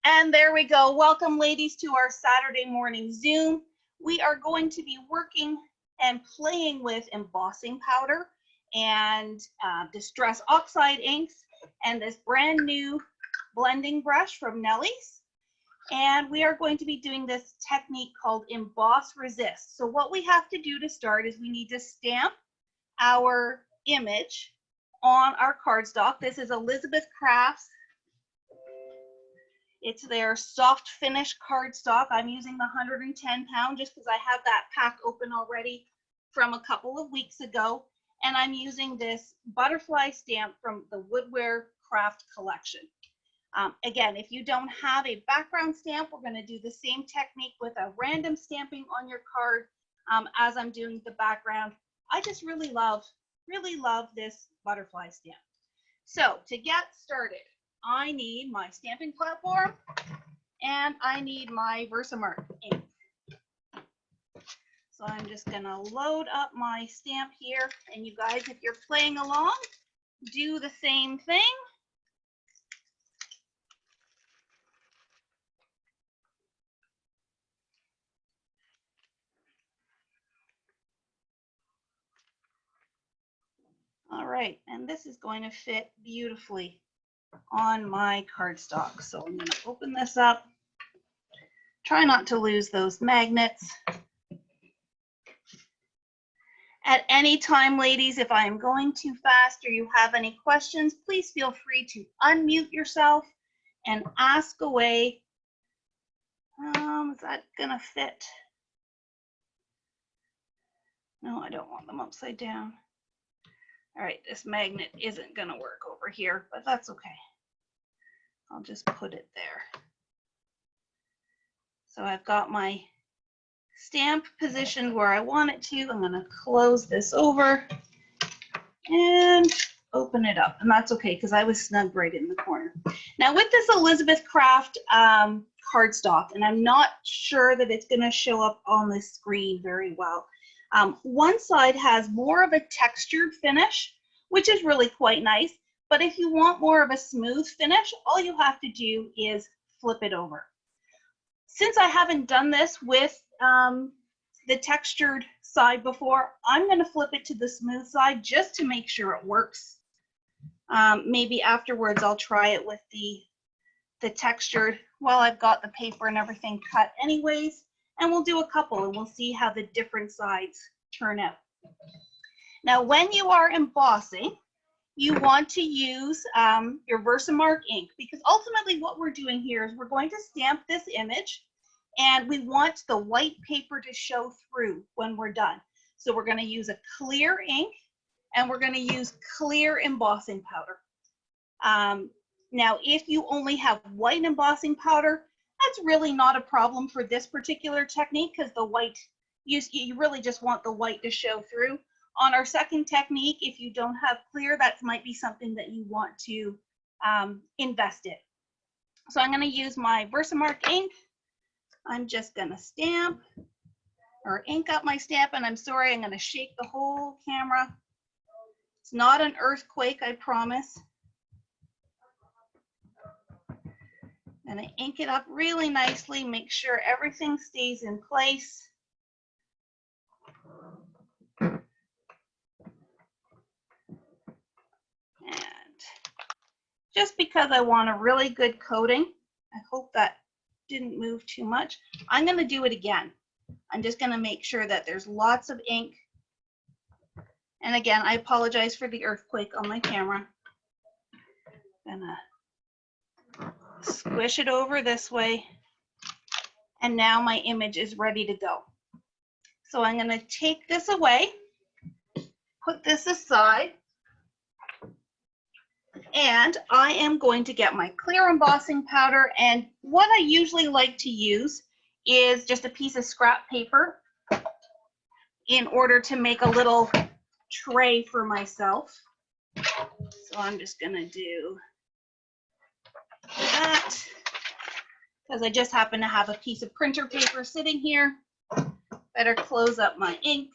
And there we go. Welcome, ladies, to our Saturday morning Zoom. We are going to be working and playing with embossing powder and Distress Oxide inks and this brand new blending brush from Nellie's. And we are going to be doing this technique called Emboss Resist. So what we have to do to start is we need to stamp our image on our cardstock. This is Elizabeth Crafts. It's their soft finish cardstock. I'm using the 110 pound just because I have that pack open already from a couple of weeks ago. And I'm using this butterfly stamp from the Woodware Craft collection. Again, if you don't have a background stamp, we're going to do the same technique with a random stamping on your card as I'm doing the background. I just really love this butterfly stamp. So to get started, I need my stamping platform and I need my Versamark ink. So I'm just going to load up my stamp here, and you guys, if you're playing along, do the same thing. All right, and this is going to fit beautifully on my cardstock. So I'm going to open this up. Try not to lose those magnets. At any time, ladies, if I am going too fast or you have any questions, please feel free to unmute yourself and ask away. Is that going to fit? No, I don't want them upside down. All right, this magnet isn't going to work over here, but that's okay. I'll just put it there. So I've got my stamp positioned where I want it to. I'm going to close this over and open it up. And that's okay because I was snug right in the corner. Now with this Elizabeth Craft cardstock, and I'm not sure that it's going to show up on the screen very well. One side has more of a textured finish, which is really quite nice. But if you want more of a smooth finish, all you have to do is flip it over. Since I haven't done this with the textured side before, I'm going to flip it to the smooth side just to make sure it works. Maybe afterwards I'll try it with the textured while I've got the paper and everything cut anyways. And we'll do a couple and we'll see how the different sides turn out. Now, when you are embossing, you want to use your Versamark ink, because ultimately what we're doing here is we're going to stamp this image and we want the white paper to show through when we're done. So we're going to use a clear ink and we're going to use clear embossing powder. Now, if you only have white embossing powder, that's really not a problem for this particular technique because the white, you really just want the white to show through. On our second technique, if you don't have clear, that might be something that you want to invest in. So I'm going to use my Versamark ink. I'm just going to stamp or ink up my stamp, and I'm sorry, I'm going to shake the whole camera. It's not an earthquake, I promise. I'm going to ink it up really nicely, make sure everything stays in place. And just because I want a really good coating, I hope that didn't move too much. I'm going to do it again. I'm just going to make sure that there's lots of ink. And again, I apologize for the earthquake on my camera. I'm going to squish it over this way. And now my image is ready to go. So I'm going to take this away, put this aside, and I am going to get my clear embossing powder. And what I usually like to use is just a piece of scrap paper in order to make a little tray for myself. So I'm just going to do that because I just happen to have a piece of printer paper sitting here. Better close up my ink.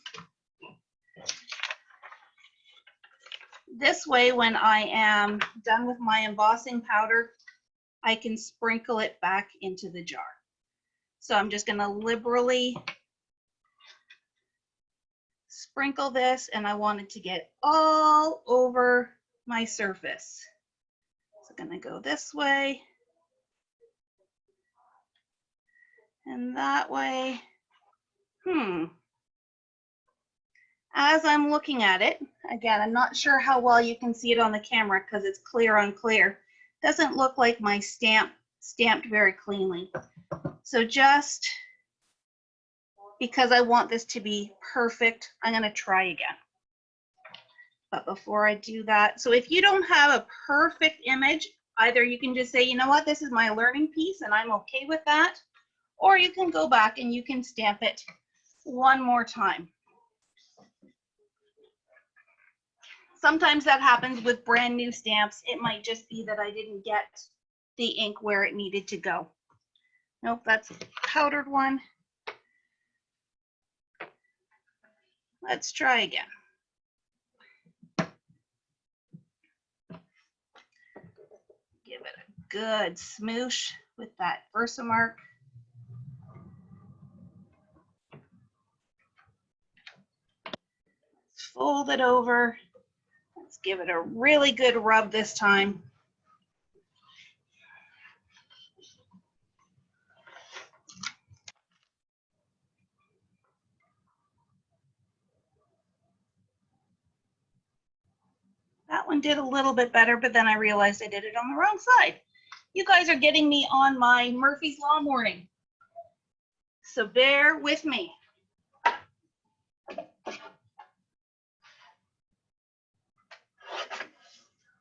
This way, when I am done with my embossing powder, I can sprinkle it back into the jar. So I'm just going to liberally sprinkle this, and I want it to get all over my surface. So I'm going to go this way and that way. As I'm looking at it, again, I'm not sure how well you can see it on the camera because it's clear on clear. Doesn't look like my stamp stamped very cleanly. So just because I want this to be perfect, I'm going to try again. But before I do that, so if you don't have a perfect image, either you can just say, you know what, this is my learning piece and I'm okay with that, or you can go back and you can stamp it one more time. Sometimes that happens with brand new stamps. It might just be that I didn't get the ink where it needed to go. Nope, that's a powdered one. Let's try again. Give it a good smoosh with that Versamark. Let's fold it over. Let's give it a really good rub this time. That one did a little bit better, but then I realized I did it on the wrong side. You guys are getting me on my Murphy's Law morning, so bear with me.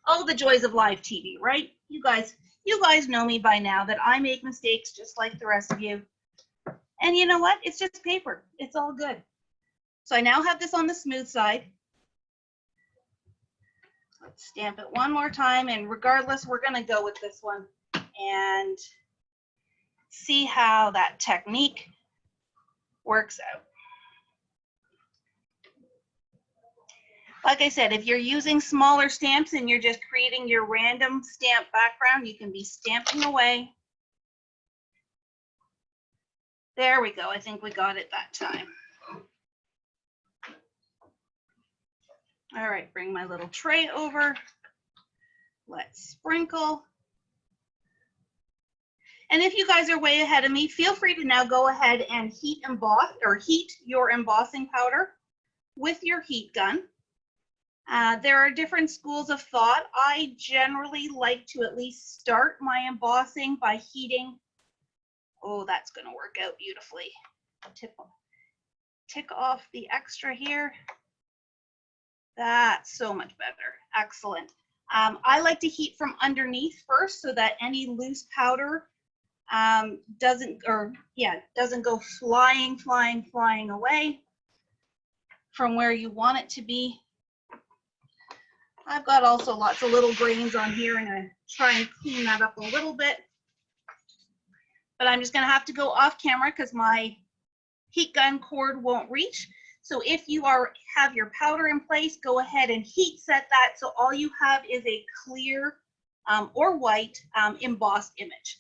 All the joys of live TV, right? You guys know me by now that I make mistakes just like the rest of you. And you know what? It's just paper. It's all good. So I now have this on the smooth side. Let's stamp it one more time, and regardless, we're going to go with this one and see how that technique works out. Like I said, if you're using smaller stamps and you're just creating your random stamp background, you can be stamping away. There we go. I think we got it that time. All right, bring my little tray over. Let's sprinkle. And if you guys are way ahead of me, feel free to now go ahead and heat your embossing powder with your heat gun. There are different schools of thought. I generally like to at least start my embossing by heating. Oh, that's going to work out beautifully. Tick off the extra here. That's so much better. Excellent. I like to heat from underneath first so that any loose powder doesn't go flying away from where you want it to be. I've got also lots of little grains on here, and I'm going to try and clean that up a little bit. But I'm just going to have to go off camera because my heat gun cord won't reach. So if you have your powder in place, go ahead and heat set that so all you have is a clear or white embossed image.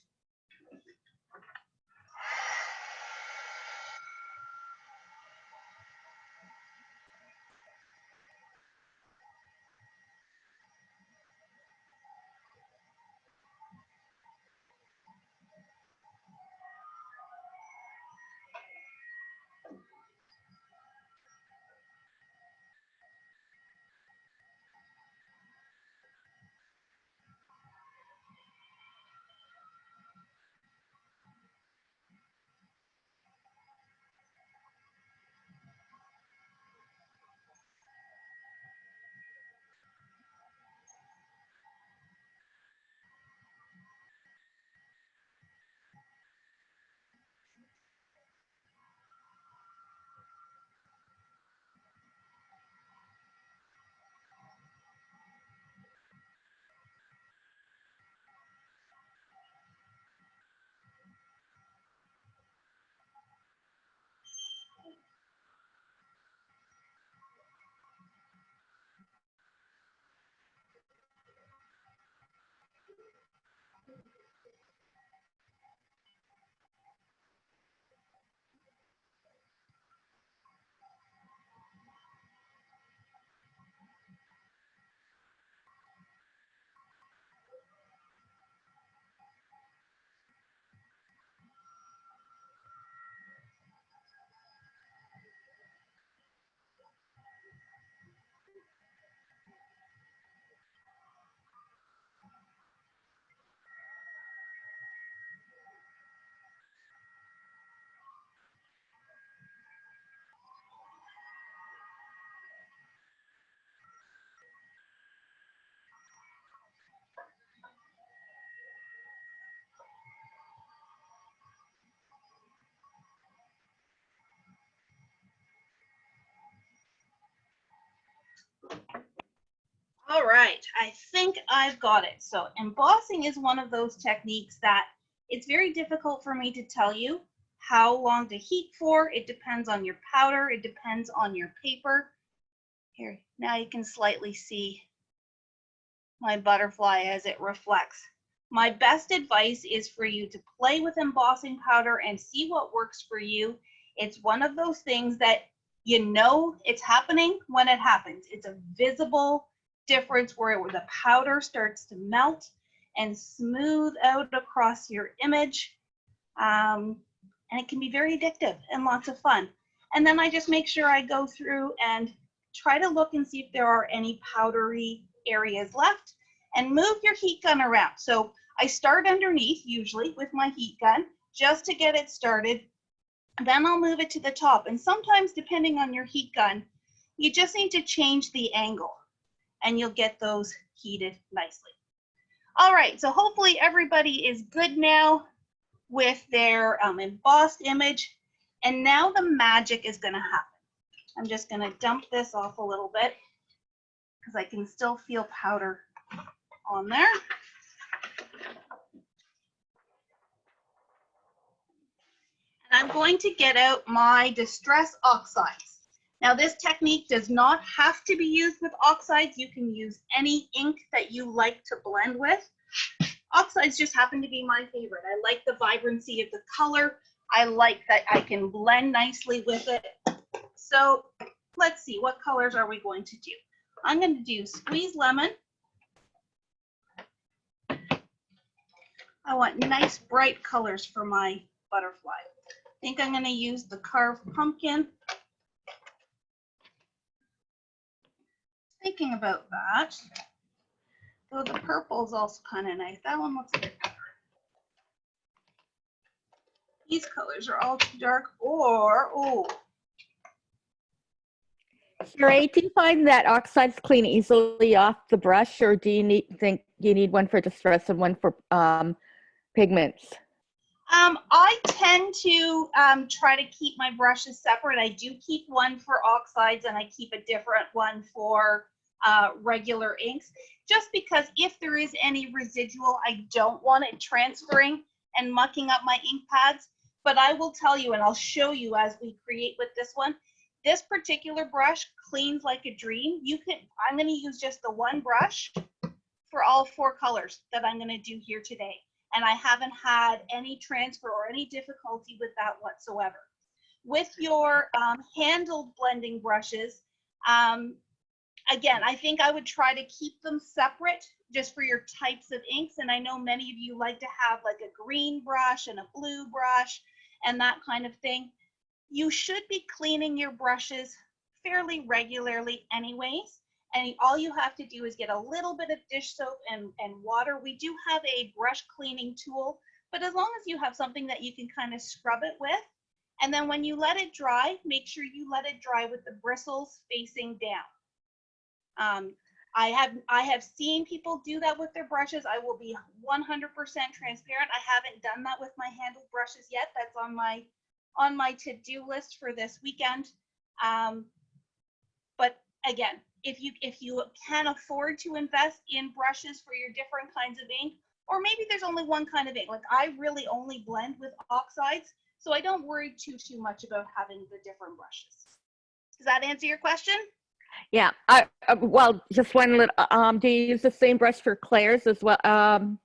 All right, I think I've got it. So embossing is one of those techniques that it's very difficult for me to tell you how long to heat for. It depends on your powder. It depends on your paper. Here, now you can slightly see my butterfly as it reflects. My best advice is for you to play with embossing powder and see what works for you. It's one of those things that you know it's happening when it happens. It's a visible difference where the powder starts to melt and smooth out across your image. And it can be very addictive and lots of fun. And then I just make sure I go through and try to look and see if there are any powdery areas left, and move your heat gun around. So I start underneath usually with my heat gun just to get it started. Then I'll move it to the top. And sometimes depending on your heat gun, you just need to change the angle and you'll get those heated nicely. All right, so hopefully everybody is good now with their embossed image. And now the magic is gonna happen. I'm just gonna dump this off a little bit because I can still feel powder on there. And I'm going to get out my Distress Oxides. Now this technique does not have to be used with oxides. You can use any ink that you like to blend with. Oxides just happen to be my favorite. I like the vibrancy of the color. I like that I can blend nicely with it. So let's see, what colors are we going to do? I'm going to do Squeeze Lemon. I want nice bright colors for my butterfly. I think I'm going to use the Carved Pumpkin. Thinking about that. Though the purple is also kind of nice. That one looks a bit better. These colors are all too dark, or, oh. Sheri, do you find that oxides clean easily off the brush, or do you think you need one for distress and one for pigments? I tend to try to keep my brushes separate. I do keep one for oxides and I keep a different one for regular inks, just because if there is any residual, I don't want it transferring and mucking up my ink pads. But I will tell you, and I'll show you as we create with this one, this particular brush cleans like a dream. I'm going to use just the one brush for all 4 colors that I'm going to do here today. And I haven't had any transfer or any difficulty with that whatsoever. With your handled blending brushes, again, I think I would try to keep them separate just for your types of inks. And I know many of you like to have like a green brush and a blue brush and that kind of thing. You should be cleaning your brushes fairly regularly anyways. And all you have to do is get a little bit of dish soap and water. We do have a brush cleaning tool, but as long as you have something that you can kind of scrub it with, and then when you let it dry, make sure you let it dry with the bristles facing down. I have seen people do that with their brushes. I will be 100% transparent. I haven't done that with my handled brushes yet. That's on my to-do list for this weekend. But again, if you can afford to invest in brushes for your different kinds of ink, or maybe there's only one kind of ink. Like I really only blend with oxides, so I don't worry too much about having the different brushes. Does that answer your question? Yeah. Well, just one little. Do you use the same brush for clairs as well? As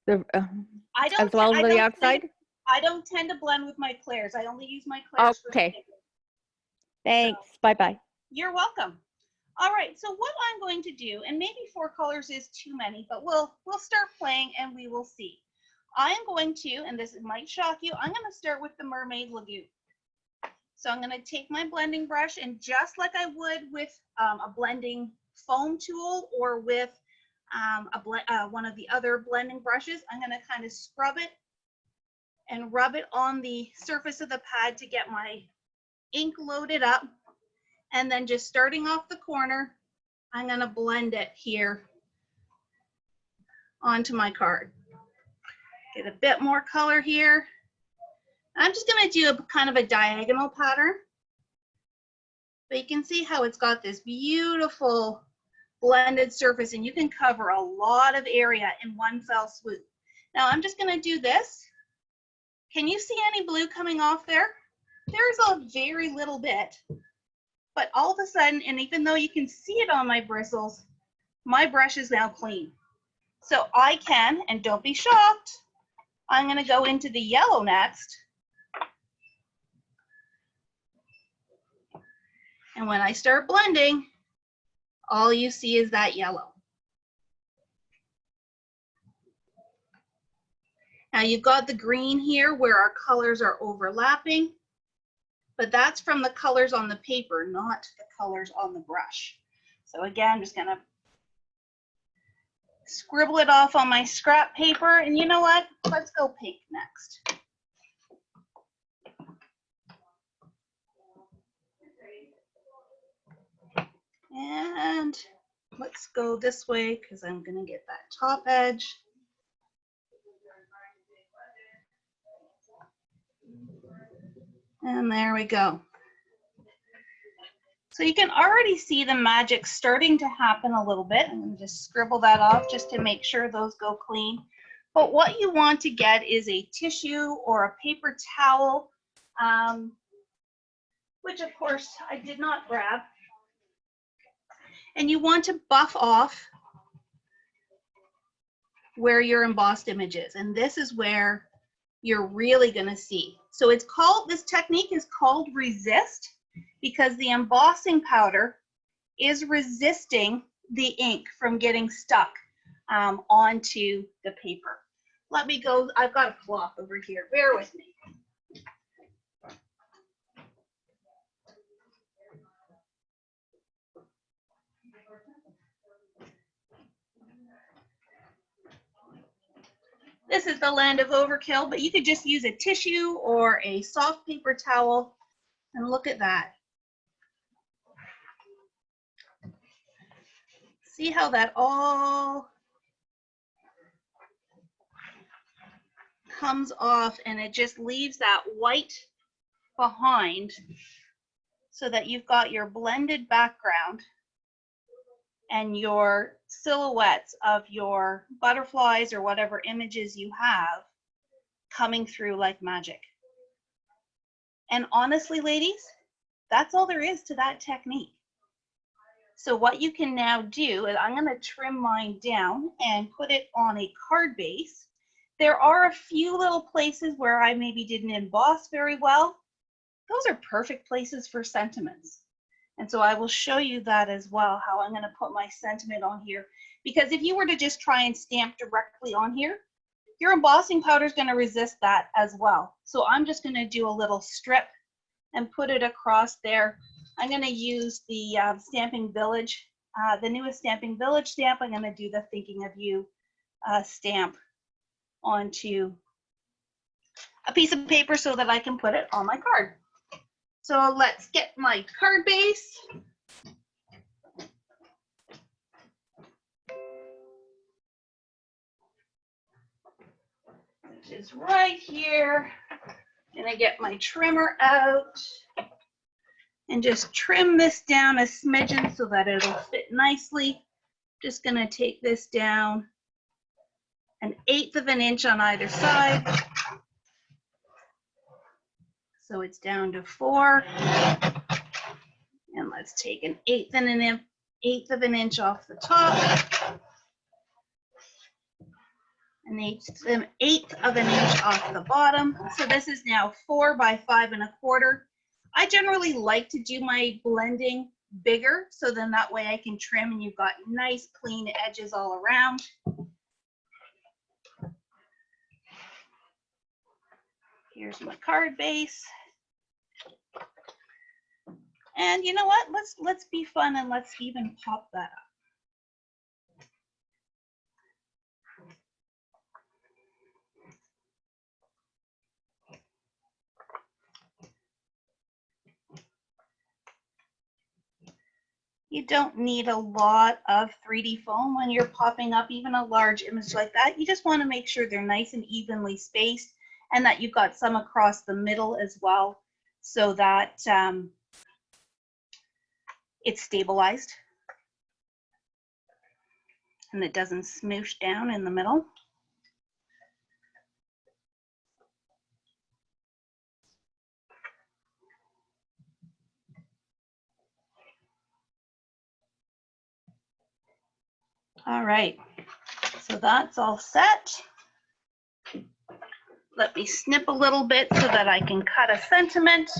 well as the oxide? I don't tend to blend with my clairs. I only use my clairs for okay. Thanks. So, bye-bye. You're welcome. All right, so what I'm going to do, and maybe 4 colors is too many, but we'll start playing and we will see. I am going to, and this might shock you, I'm going to start with the Mermaid Lagoon. So I'm going to take my blending brush, and just like I would with a blending foam tool or with one of the other blending brushes, I'm going to kind of scrub it and rub it on the surface of the pad to get my ink loaded up. And then just starting off the corner, I'm going to blend it here onto my card. Get a bit more color here. I'm just going to do a kind of a diagonal pattern. But you can see how it's got this beautiful blended surface, and you can cover a lot of area in one fell swoop. Now I'm just going to do this. Can you see any blue coming off there? There's a very little bit, but all of a sudden, and even though you can see it on my bristles, my brush is now clean. So I can, and don't be shocked, I'm going to go into the yellow next. And when I start blending, all you see is that yellow. Now you've got the green here where our colors are overlapping, but that's from the colors on the paper, not the colors on the brush. So again, I'm just gonna scribble it off on my scrap paper, and you know what? Let's go pink next. And let's go this way because I'm gonna get that top edge. And there we go. So you can already see the magic starting to happen a little bit. I'm going to just scribble that off just to make sure those go clean. But what you want to get is a tissue or a paper towel, which of course I did not grab. And you want to buff off where your embossed image is. And this is where you're really going to see. So it's called, this technique is called resist because the embossing powder is resisting the ink from getting stuck onto the paper. Let me go, I've got a cloth over here, bear with me. This is the land of overkill, but you could just use a tissue or a soft paper towel, and look at that. See how that all comes off, and it just leaves that white behind so that you've got your blended background and your silhouettes of your butterflies or whatever images you have coming through like magic. And honestly, ladies, that's all there is to that technique. So what you can now do is I'm going to trim mine down and put it on a card base. There are a few little places where I maybe didn't emboss very well. Those are perfect places for sentiments. And so I will show you that as well, how I'm going to put my sentiment on here. Because if you were to just try and stamp directly on here, your embossing powder is going to resist that as well. So I'm just going to do a little strip and put it across there. I'm going to use the Stamping Village, the newest Stamping Village stamp. I'm going to do the Thinking of You stamp onto a piece of paper so that I can put it on my card. So let's get my card base. Which is right here. I'm gonna get my trimmer out and just trim this down a smidgen so that it'll fit nicely. Just gonna take this down 1/8 of an inch on either side. So it's down to 4. And let's take 1/8 of an inch off the top. 1/8 of an inch off the bottom. So this is now 4 by 5 1/4. I generally like to do my blending bigger, so then that way I can trim and you've got nice clean edges all around. Here's my card base. And you know what? Let's be fun and let's even pop that up. You don't need a lot of 3D foam when you're popping up even a large image like that. You just want to make sure they're nice and evenly spaced and that you've got some across the middle as well so that it's stabilized. and it doesn't smoosh down in the middle. All right, so that's all set. Let me snip a little bit so that I can cut a sentiment.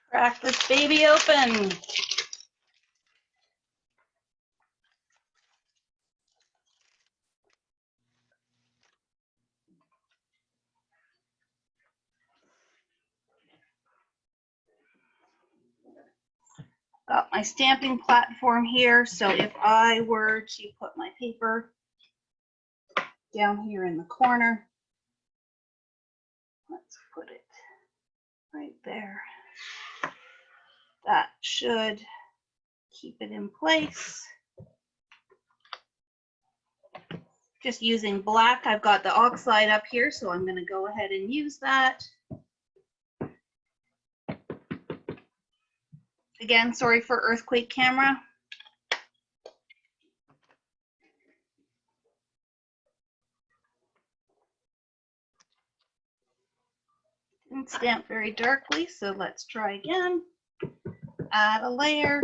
Crack this baby open. Got my stamping platform here, so if I were to put my paper down here in the corner, let's put it right there. That should keep it in place. Just using black, I've got the oxide up here, so I'm going to go ahead and use that. Again, sorry for earthquake camera. Didn't stamp very darkly, so let's try again. Add a layer.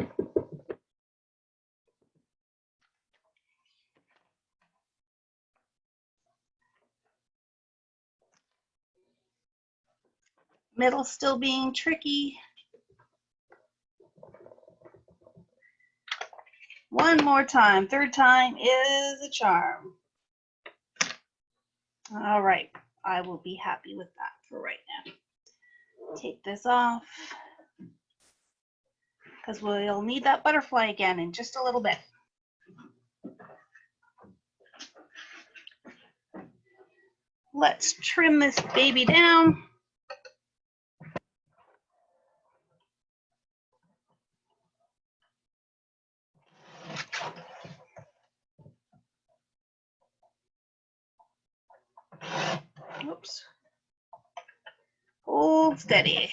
Middle still being tricky. One more time. Third time is a charm. All right, I will be happy with that for right now. Take this off because we'll need that butterfly again in just a little bit. Let's trim this baby down. Oops. Hold steady.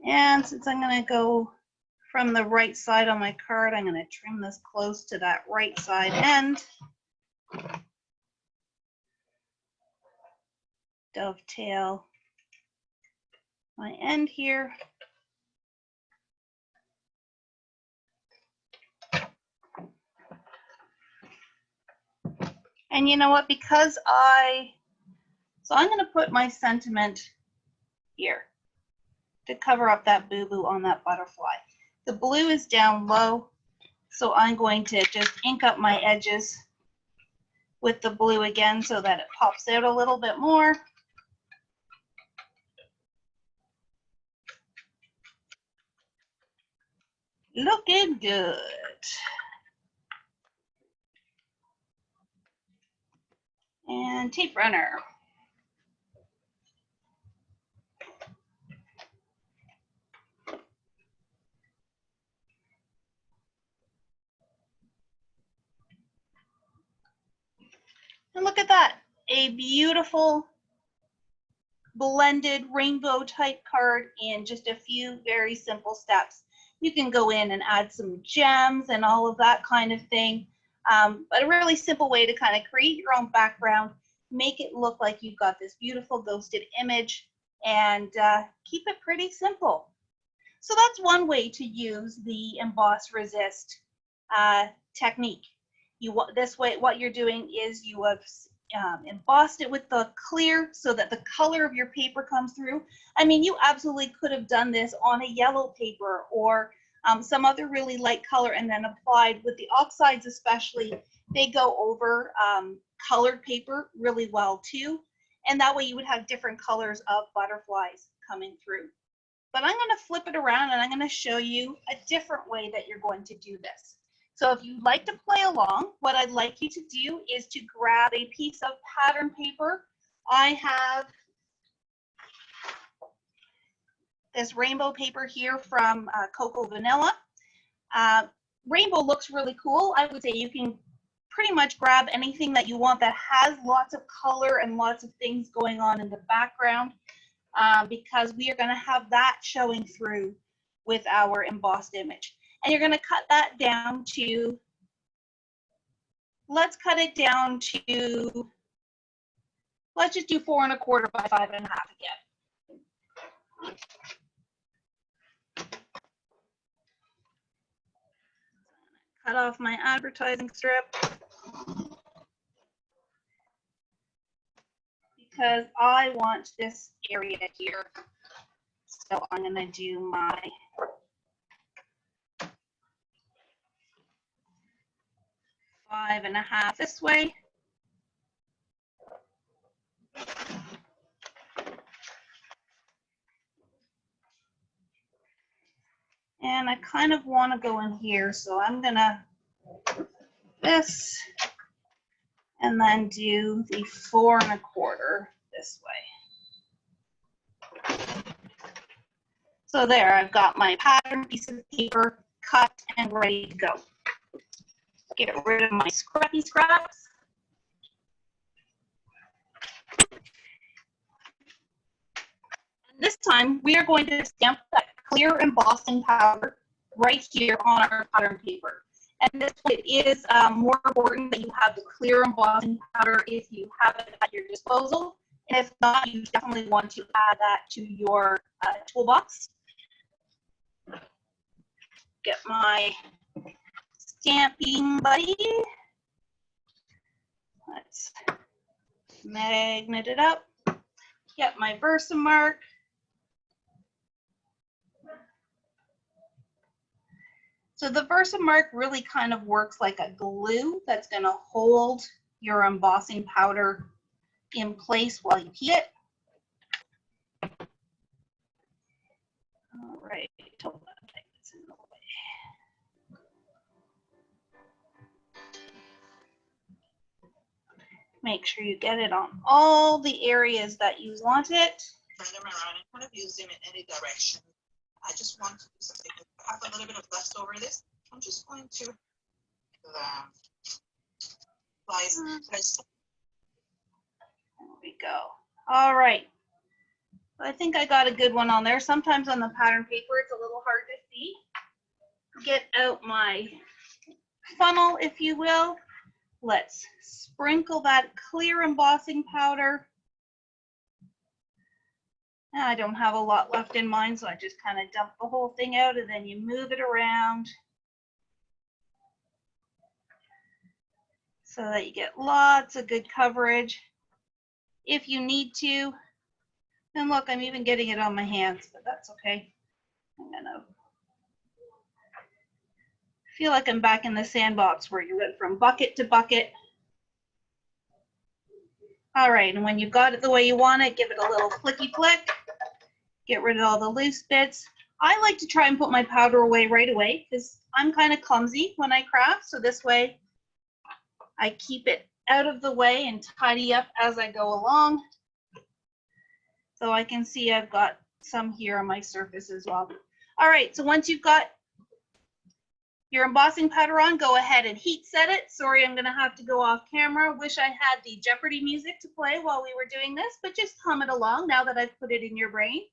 And since I'm going to go from the right side on my card, I'm going to trim this close to that right side end. Dovetail my end here. And you know what, because I'm going to put my sentiment here to cover up that boo-boo on that butterfly. The blue is down low, so I'm going to just ink up my edges with the blue again so that it pops out a little bit more. Looking good. And tape runner. And look at that, a beautiful blended rainbow type card in just a few very simple steps. You can go in and add some gems and all of that kind of thing, but a really simple way to kind of create your own background, make it look like you've got this beautiful ghosted image, and keep it pretty simple. So that's one way to use the Emboss Resist technique. This way, what you're doing is you have embossed it with the clear so that the color of your paper comes through. I mean, you absolutely could have done this on a yellow paper or some other really light color and then applied with the oxides especially. They go over colored paper really well too. And that way you would have different colors of butterflies coming through. But I'm going to flip it around and I'm going to show you a different way that you're going to do this. So if you'd like to play along, what I'd like you to do is to grab a piece of pattern paper. I have this rainbow paper here from Cocoa Vanilla. Rainbow looks really cool. I would say you can pretty much grab anything that you want that has lots of color and lots of things going on in the background, because we are going to have that showing through with our embossed image. And you're going to cut that down to, let's cut it down to, let's just do 4 1/4 by 5 1/2 again. Cut off my advertising strip because I want this area here. So I'm going to do my 5 1/2 this way. And I kind of want to go in here, so I'm going to this and then do the 4 1/4 this way. So there, I've got my pattern piece of paper cut and ready to go. Get rid of my scrappy scraps. And this time, we are going to stamp that clear embossing powder right here on our pattern paper. And this one, it is more important that you have the clear embossing powder if you have it at your disposal. And if not, you definitely want to add that to your toolbox. Get my stamping buddy. Let's magnet it up. Get my Versamark. So the Versamark really kind of works like a glue that's going to hold your embossing powder in place while you heat it. All right, hold on, I think it's in the way. Make sure you get it on all the areas that you want it. Turn them around and kind of use them in any direction. I just want to do something. I have a little bit of leftover this. I'm just going to slice. There we go. All right. I think I got a good one on there. Sometimes on the pattern paper, it's a little hard to see. Get out my funnel, if you will. Let's sprinkle that clear embossing powder. Now, I don't have a lot left in mine, so I just kind of dump the whole thing out and then you move it around so that you get lots of good coverage if you need to. And look, I'm even getting it on my hands, but that's okay. I'm gonna feel like I'm back in the sandbox where you went from bucket to bucket. All right, and when you've got it the way you want it, give it a little flicky flick. Get rid of all the loose bits. I like to try and put my powder away right away because I'm kind of clumsy when I craft. So this way I keep it out of the way and tidy up as I go along. So I can see I've got some here on my surface as well. All right, so once you've got your embossing powder on, go ahead and heat set it. Sorry, I'm gonna have to go off camera. Wish I had the Jeopardy music to play while we were doing this, but just hum it along now that I've put it in your brain.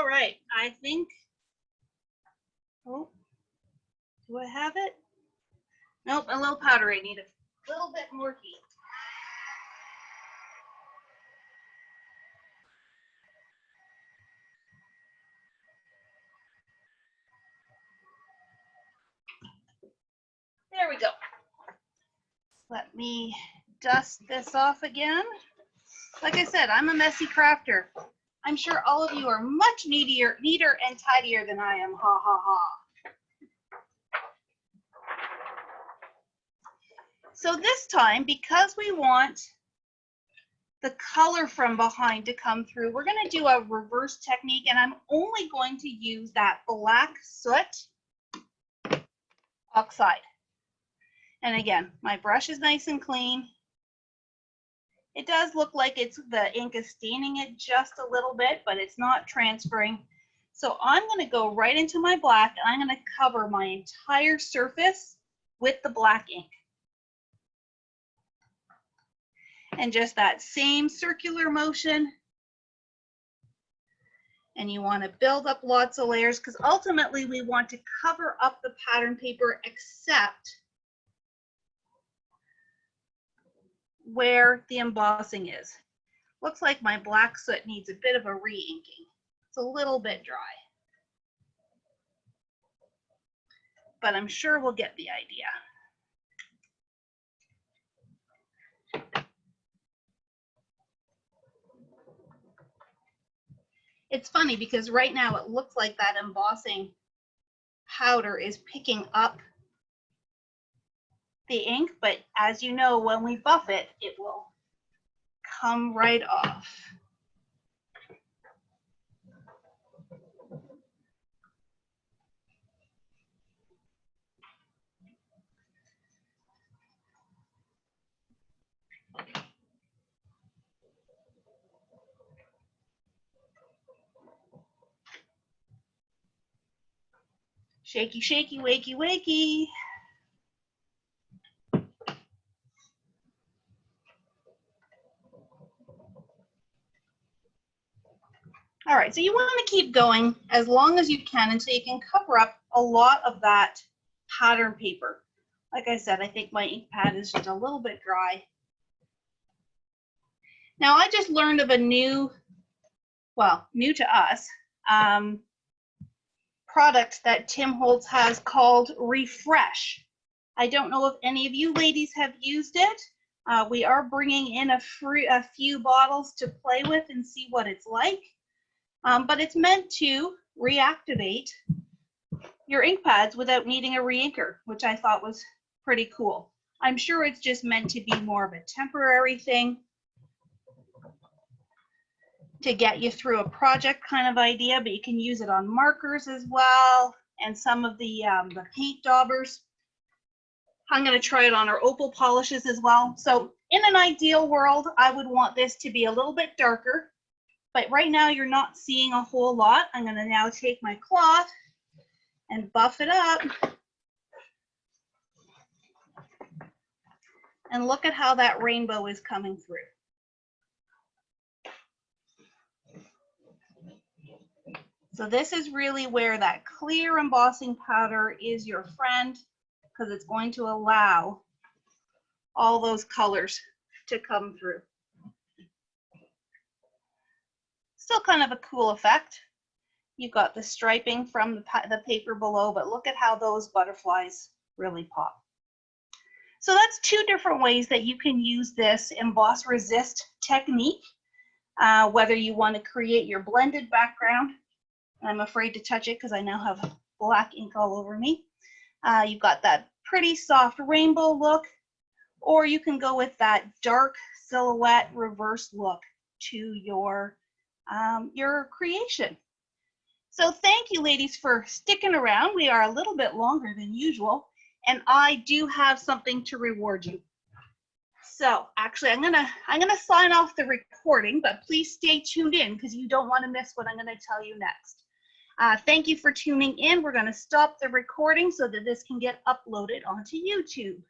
right, I think, oh, do I have it? Nope, a little powdery, need a little bit more heat. There we go. Let me dust this off again. Like I said, I'm a messy crafter. I'm sure all of you are much neater and tidier than I am. Ha ha ha. So this time, because we want the color from behind to come through, we're going to do a reverse technique, and I'm only going to use that black soot oxide. And again, my brush is nice and clean. It does look like the ink is staining it just a little bit, but it's not transferring. So I'm going to go right into my black, and I'm going to cover my entire surface with the black ink. And just that same circular motion. And you want to build up lots of layers, because ultimately we want to cover up the pattern paper except where the embossing is. Looks like my black soot needs a bit of a re-inking. It's a little bit dry, but I'm sure we'll get the idea. It's funny because right now it looks like that embossing powder is picking up the ink, but as you know, when we buff it, it will come right off. Shaky, shaky, wakey, wakey. All right, so you want to keep going as long as you can until you can cover up a lot of that pattern paper. Like I said, I think my ink pad is just a little bit dry. Now I just learned of a new, well, new to us, product that Tim Holtz has called Refresh. I don't know if any of you ladies have used it. We are bringing in a few bottles to play with and see what it's like. But it's meant to reactivate your ink pads without needing a re-inker, which I thought was pretty cool. I'm sure it's just meant to be more of a temporary thing to get you through a project kind of idea, but you can use it on markers as well and some of the paint daubers. I'm going to try it on our opal polishes as well. So in an ideal world, I would want this to be a little bit darker, but right now you're not seeing a whole lot. I'm going to now take my cloth and buff it up. And look at how that rainbow is coming through. So this is really where that clear embossing powder is your friend, because it's going to allow all those colors to come through. Still kind of a cool effect. You've got the striping from the paper below, but look at how those butterflies really pop. So that's two different ways that you can use this Emboss Resist technique, whether you want to create your blended background. I'm afraid to touch it because I now have black ink all over me. You've got that pretty soft rainbow look, or you can go with that dark silhouette reverse look to your creation. So thank you, ladies, for sticking around. We are a little bit longer than usual, and I do have something to reward you. So actually, I'm gonna sign off the recording, but please stay tuned in because you don't want to miss what I'm gonna tell you next. Thank you for tuning in. We're gonna stop the recording so that this can get uploaded onto YouTube.